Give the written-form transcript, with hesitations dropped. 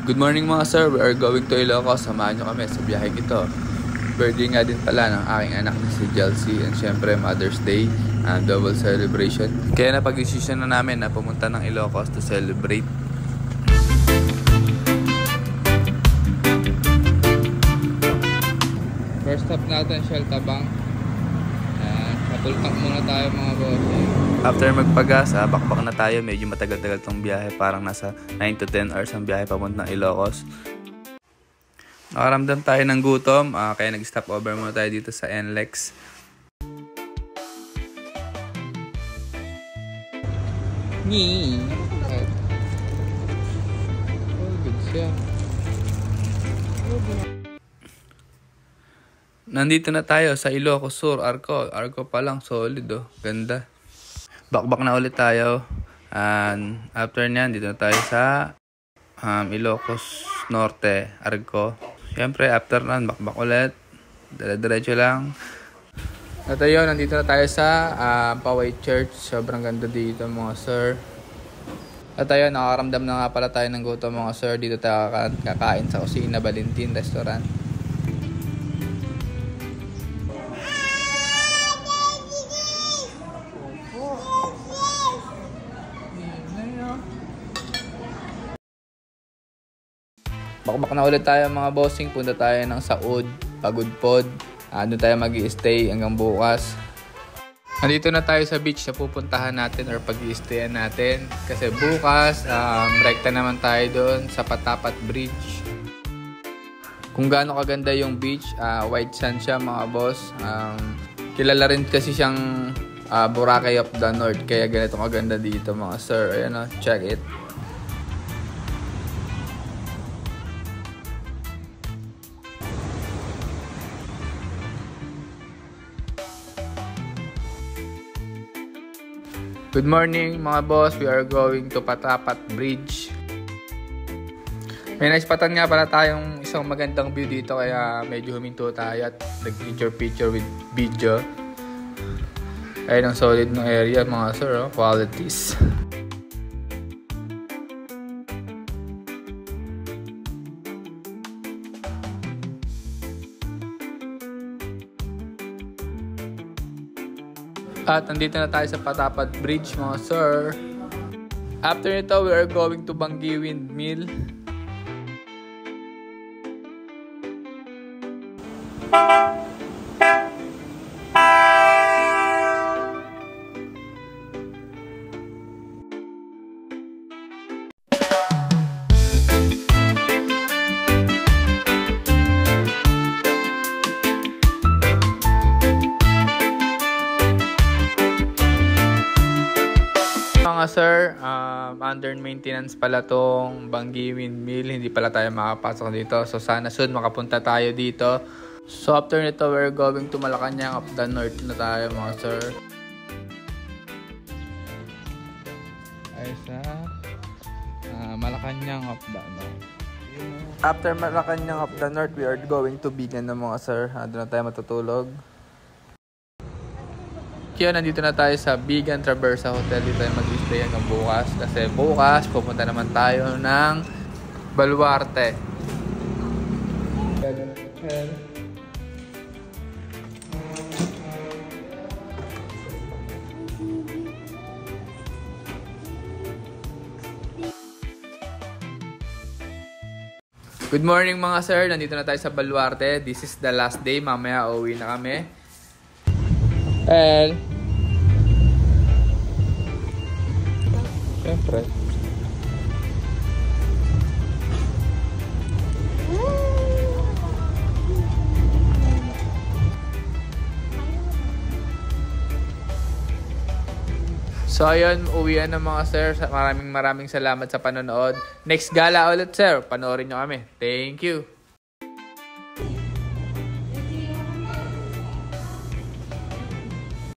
Good morning mga sir, we are going to Ilocos. Samahan nyo kami sa biyahe ito. Birthday nga din pala ng aking anak na si Chelsea, and syempre Mother's Day, double celebration. Kaya napag-desisyon na namin na pumunta ng Ilocos to celebrate. First stop natin, Sheltabang. Patultak muna tayo mga boss. After magpagas, bakbak na tayo. Medyo matagal-tagal tong biyahe. Parang nasa 9 to 10 hours ang biyahe papunta ng Ilocos. Nakaramdam tayo ng gutom, kaya nag-stop over muna tayo dito sa NLEX. Good siya. Nandito na tayo sa Ilocos Sur, Arco. Arco pa lang, solid oh. Ganda. Bakbak na ulit tayo. And after nyan, dito na tayo sa Ilocos Norte, Arco. Siyempre, after nan, bakbak ulit. Dire-diretso lang. At ayun, nandito na tayo sa Poway Church. Sobrang ganda dito mga sir. At ayun, nakakaramdam na nga pala tayo ng gutom mga sir. Dito tayo kakain sa Kusina Valentin Restaurant. Bakbak na ulit tayo mga bossing. Punta tayo ng Saud, Pagudpod. Doon tayo mag-i-stay hanggang bukas. Nandito na tayo sa beach na pupuntahan natin or pag-i-stayan natin. Kasi bukas, rekta naman tayo doon sa Patapat Bridge. Kung gaano kaganda yung beach, white sand siya mga boss. Kilala rin kasi siyang Boracay of the North. Kaya ganito kaganda dito mga sir. Ayan o, check it. Good morning mga boss, we are going to Patapat Bridge. May naispatan nga pala tayong isang magandang view dito, kaya medyo huminto tayo at nag-picture with video. Ayun ang solid ng area mga sir, qualities. At nandito na tayo sa Patapat Bridge mga sir. After nito, we are going to Bangi Windmill. Mga sir, under maintenance pala tong Bangi Windmill. Hindi pala tayo makapasok dito. So sana soon makapunta tayo dito. So after nito, we're going to Malacanang of the North na tayo mga sir. Ay sa Malacanang of the North. After Malacanang of the North, we are going to Bigan na mga sir. Doon na tayo matutulog. Kaya nandito na tayo sa Bigan Traversa Hotel. Dito tayo mag-stay hanggang bukas. Kasi bukas, pupunta naman tayo ng Baluarte. Good morning mga sir. Nandito na tayo sa Baluarte. This is the last day. Mamaya uuwi na kami. And siyempre so ayun, uwian ng mga sir. Maraming salamat sa panonood. Next gala ulit sir, panoorin nyo kami. Thank you.